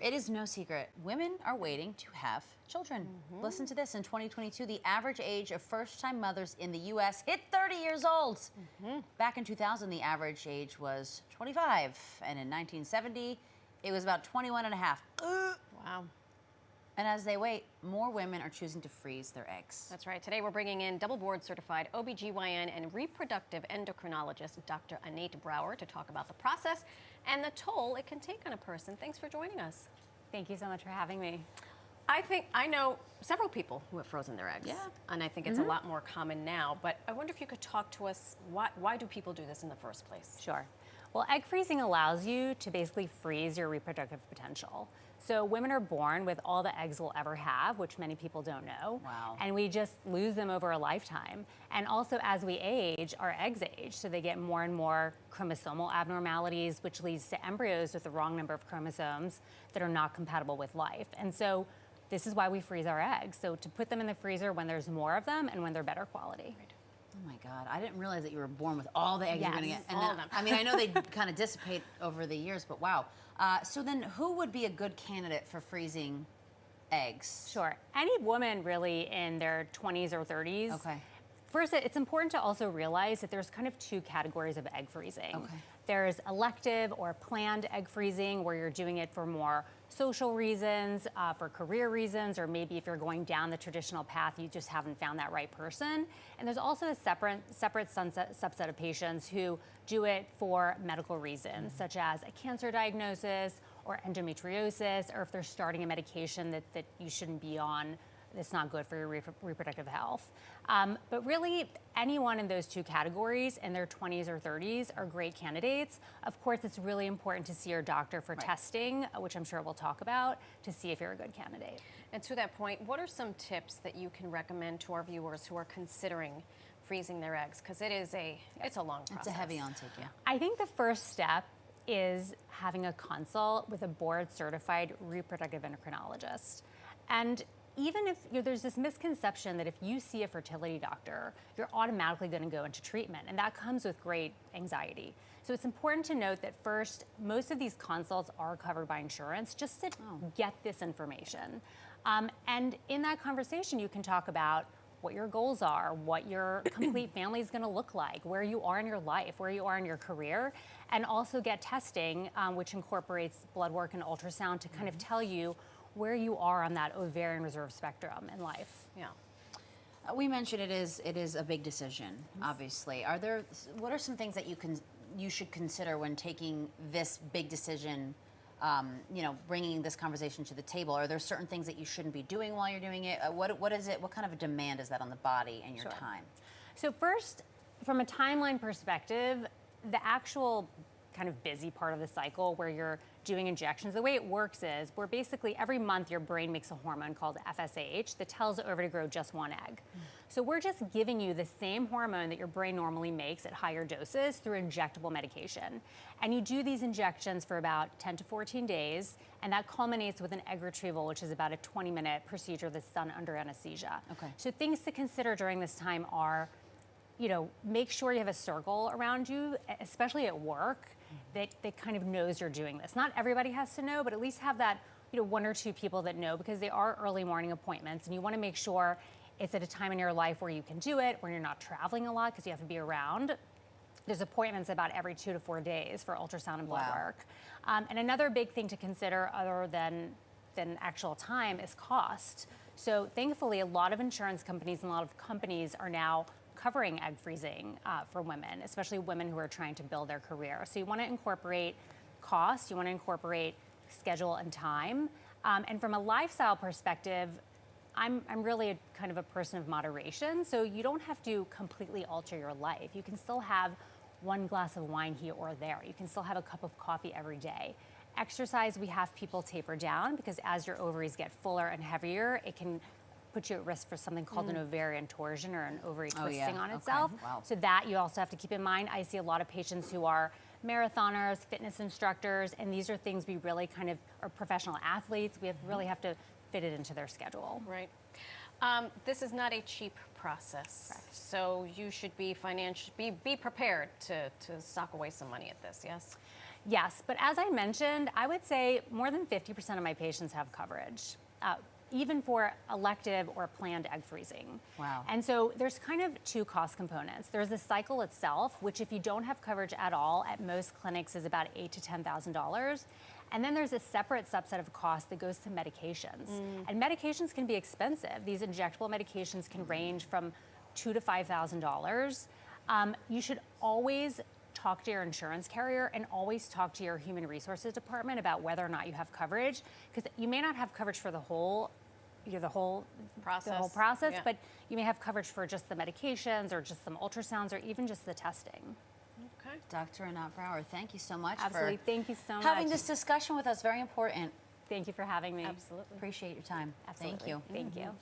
It is no secret, women are waiting to have children. Listen to this, in 2022, the average age of first-time mothers in the U.S. hit 30 years old. Back in 2000, the average age was 25, and in 1970, it was about 21 and a half. Wow. And as they wait, more women are choosing to freeze their eggs. That's right. Today we're bringing in double board certified OB-GYN and reproductive endocrinologist Dr. Anate Brauer to talk about the process and the toll it can take on a person. Thanks for joining us. Thank you so much for having me. I know several people who have frozen their eggs. Yeah. And I think it's a lot more common now. But I wonder if you could talk to us, why do people do this in the first place? Sure. Well, egg freezing allows you to basically freeze your reproductive potential. So women are born with all the eggs we'll ever have, which many people don't know. Wow. And we just lose them over a lifetime. And also as we age, our eggs age. So they get more and more chromosomal abnormalities, which leads to embryos with the wrong number of chromosomes that are not compatible with life. And so this is why we freeze our eggs. So to put them in the freezer when there's more of them and when they're better quality. Right. Oh my God, I didn't realize that you were born with all the eggs you're gonna Yes, get. And all of them. I mean, I know they kind of dissipate over the years, but wow. So then who would be a good candidate for freezing eggs? Sure. Any woman really in their 20s or 30s. Okay. First, it's important to also realize that there's kind of two categories of egg freezing. Okay. There's elective or planned egg freezing, where you're doing it for more social reasons, for career reasons, or maybe if you're going down the traditional path, you just haven't found that right person. And there's also a separate subset of patients who do it for medical reasons, such as a cancer diagnosis or endometriosis, or if they're starting a medication that you shouldn't be on, it's not good for your reproductive health. But really, anyone in those two categories in their 20s or 30s are great candidates. Of course, it's really important to see your doctor for testing, which I'm sure we'll talk about, to see if you're a good candidate. And to that point, what are some tips that you can recommend to our viewers who are considering freezing their eggs? Because it's a long process. It's a heavy intake, yeah. I think the first step is having a consult with a board-certified reproductive endocrinologist. And even if there's this misconception that if you see a fertility doctor, you're automatically going to go into treatment, and that comes with great anxiety. So it's important to note that first, most of these consults are covered by insurance, just to get this information. And in that conversation, you can talk about what your goals are, what your complete family is going to look like, where you are in your life, where you are in your career, and also get testing, which incorporates blood work and ultrasound to kind of tell you where you are on that ovarian reserve spectrum in life. Yeah. We mentioned it is a big decision, obviously. What are some things that you should consider when taking this big decision, bringing this conversation to the table? Are there certain things that you shouldn't be doing while you're doing it? What is it? What kind of a demand is that on the body and your time? So first, from a timeline perspective, the actual kind of busy part of the cycle where you're doing injections, the way it works is where basically every month your brain makes a hormone called FSH that tells the ovary to grow just one egg. So we're just giving you the same hormone that your brain normally makes at higher doses through injectable medication. And you do these injections for about 10 to 14 days, and that culminates with an egg retrieval, which is about a 20-minute procedure that's done under anesthesia. Okay. So things to consider during this time are, make sure you have a circle around you, especially at work, that kind of knows you're doing this. Not everybody has to know, but at least have that, one or two people that know, because they are early morning appointments, and you want to make sure it's at a time in your life where you can do it, where you're not traveling a lot because you have to be around. There's appointments about every 2 to 4 days for ultrasound and blood work. And another big thing to consider, other than actual time, is cost. So thankfully, a lot of insurance companies and a lot of companies are now covering egg freezing for women, especially women who are trying to build their career. So you want to incorporate cost, you want to incorporate schedule and time. And from a lifestyle perspective, I'm really kind of a person of moderation, so you don't have to completely alter your life. You can still have one glass of wine here or there. You can still have a cup of coffee every day. Exercise, we have people taper down, because as your ovaries get fuller and heavier, it can put you at risk for something called an ovarian torsion, or an ovary twisting on itself. Okay. Wow. So that you also have to keep in mind. I see a lot of patients who are marathoners, fitness instructors, and these are things we really kind of are professional athletes. We really have to fit it into their schedule. Right. This is not a cheap process. Correct. So you should be prepared to sock away some money at this, yes? Yes, but as I mentioned, I would say more than 50% of my patients have coverage, even for elective or planned egg freezing. Wow. And so there's kind of two cost components. There's the cycle itself, which if you don't have coverage at all, at most clinics is about $8,000 to $10,000. And then there's a separate subset of cost that goes to medications. And medications can be expensive. These injectable medications can range from $2,000 to $5,000. You should always talk to your insurance carrier and always talk to your human resources department about whether or not you have coverage, because you may not have coverage for the whole process, Yeah. but you may have coverage for just the medications or just some ultrasounds or even just the testing. Okay. Dr. Anate Brauer, thank you so much Absolutely. for Thank you so much. having this discussion with us. Very important. Thank you for having me. Absolutely. Appreciate your time. Absolutely. Thank you. Thank you.